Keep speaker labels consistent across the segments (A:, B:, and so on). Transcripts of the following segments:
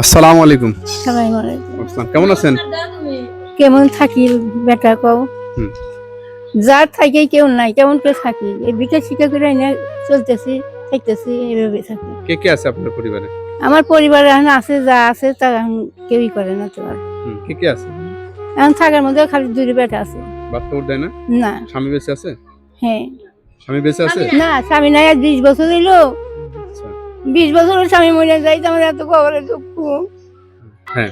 A: আসসালামু আলাইকুম।
B: আসসালামু আলাইকুম।
A: আসসালাম, কেমন আছেন?
B: কেমন থাকি বেটা কও?
A: হুম।
B: যার থাকে কেউ নাই, কেমন করে থাকি? এই ভিক্ষা শিক্ষা করে এনে চলতেছি, খাইতেছি, এভাবে থাকি।
A: কে কে আছে আপনার পরিবারে?
B: আমার পরিবারে এখন আছে, যা আছে তা এখন কেউই করে না তো আর।
A: কে কে আছে?
B: এখন থাকার মধ্যে খালি 2 বেটা আছে।
A: বাচ্চা উঠ দেয় না?
B: না,
A: স্বামী বেঁচে আছে?
B: হ্যাঁ।
A: স্বামী বেঁচে আছে?
B: না, স্বামী নাই আজ 20 বছর হইলো।
A: আচ্ছা।
B: 20 বছর হলো স্বামী মরে যাইতে আমার এত কবরে দুঃখ।
A: হ্যাঁ।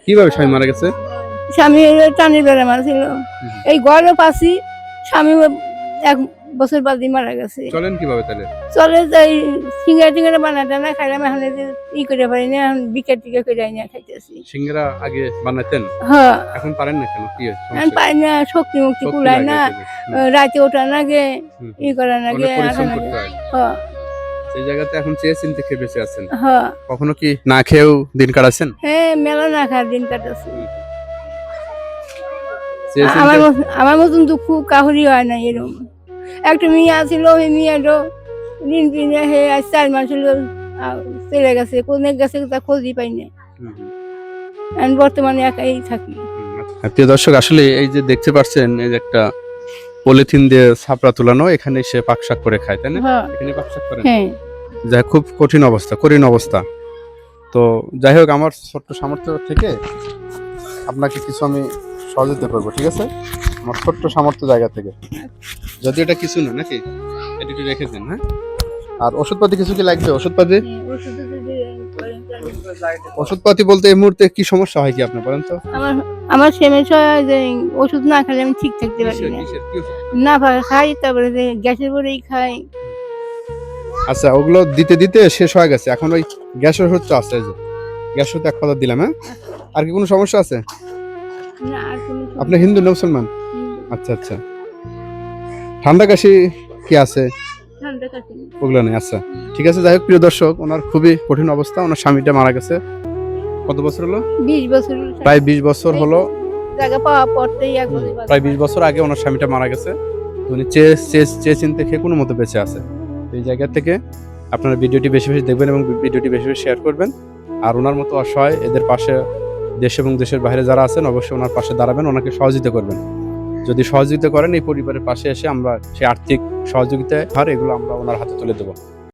A: কিভাবে স্বামী মারা গেছে?
B: স্বামী টানির বেড়া মারছিল। এই ঘরও পাচ্ছি, স্বামী 1 বছর বাদই মারা গেছে।
A: চলেন কিভাবে তাহলে?
B: চলে যাই সিঙ্গারা টিঙ্গারা বানা টানা খাইলাম, এখন এই যে ই করে পারি না, এখন বিকেট টিকে করে আইনা খাইতেছি।
A: সিঙ্গারা আগে বানাতেন,
B: হ্যাঁ,
A: এখন পারেন না কেন? কি
B: এখন
A: সমস্যা?
B: পাই না, শক্তি মুক্তি
A: শক্তি
B: কুলায়
A: লাগে
B: না,
A: আসলে।
B: রাতে ওঠা নাগে,
A: হুম,
B: ই করা নাগে,
A: অনেক পরিশ্রম
B: আসা
A: করতে
B: নাগে।
A: হয়।
B: হ্যাঁ,
A: সেই জায়গাতে এখন চেয়ে চিনতে খেয়ে বেঁচে আছেন।
B: হ্যাঁ,
A: কখনো কি না খেয়েও দিন কাটাচ্ছেন?
B: হ্যাঁ, মেলা না খাওয়ার দিন কাটাচ্ছি।
A: চেয়ে
B: আমার মতন দুঃখ কাহুরি হয় না এরকম। একটা মেয়ে আছিল, ওই মেয়েটাও ঋণ পিনে হে আজ 4 মাস হলো চলে গেছে, কোনে গেছে তা খোঁজই পাই না। এখন বর্তমানে একাই থাকি।
A: প্রিয় দর্শক, আসলে এই যে দেখতে পাচ্ছেন, এই যে একটা পলিথিন দিয়ে ছাপড়া তুলানো, এখানে সে পাকশাক করে খায়, তাই না?
B: হ্যাঁ,
A: এখানে পাকশাক করে।
B: হ্যাঁ,
A: যাই হোক, খুব কঠিন অবস্থা, করুণ অবস্থা। তো যাই হোক, আমার ছোট্ট সামর্থ্য থেকে আপনাকে কিছু আমি সহযোগিতা করবো, ঠিক আছে? আমার ছোট্ট সামর্থ্য জায়গা থেকে, যদি এটা কিছু না নাকি, এটা একটু রেখে দেন। হ্যাঁ, আর ওষুধপাতি কিছু কি লাগবে? ওষুধপাতি ওষুধপাতি বলতে এই মুহূর্তে কি সমস্যা হয় কি আপনার, বলেন তো?
B: আমার সমস্যা যে ওষুধ না খেলে আমি ঠিক থাকতে পারি না।
A: কি ওষুধ?
B: না খাই, তারপরে যে গ্যাসের পরেই খাই।
A: আচ্ছা, ওগুলো দিতে দিতে শেষ হয়ে গেছে, এখন ওই গ্যাসের ওষুধ আছে, এই যে গ্যাস ওষুধ 1 পাতা দিলাম। হ্যাঁ, আর কি কোনো সমস্যা আছে?
B: না, আর কোনো
A: আপনি হিন্দু না মুসলমান? আচ্ছা আচ্ছা। ঠান্ডা কাশি কি আছে?
B: ঠান্ডা কাশি
A: ওগুলো নেই। আচ্ছা, ঠিক আছে। যাই হোক, প্রিয় দর্শক, ওনার খুবই কঠিন অবস্থা, ওনার স্বামীটা মারা গেছে। কত বছর হলো?
B: 20 বছর হলো।
A: প্রায় 20 বছর হলো।
B: জায়গা পাওয়া পড়তেই এক বছর বাদে।
A: প্রায় 20 বছর আগে ওনার স্বামীটা মারা গেছে। উনি চেয়ে চিনতে খেয়ে কোনো মতো বেঁচে আছে। এই জায়গা থেকে আপনারা ভিডিওটি বেশি বেশি দেখবেন এবং ভিডিওটি বেশি বেশি শেয়ার করবেন। আর ওনার মতো অসহায় এদের পাশে দেশ এবং দেশের বাইরে যারা আছেন, অবশ্যই ওনার পাশে দাঁড়াবেন, ওনাকে সহযোগিতা করবেন। যদি সহযোগিতা করেন, এই পরিবারের পাশে এসে আমরা সেই আর্থিক সহযোগিতা এগুলো আমরা ওনার হাতে তুলে দেবো।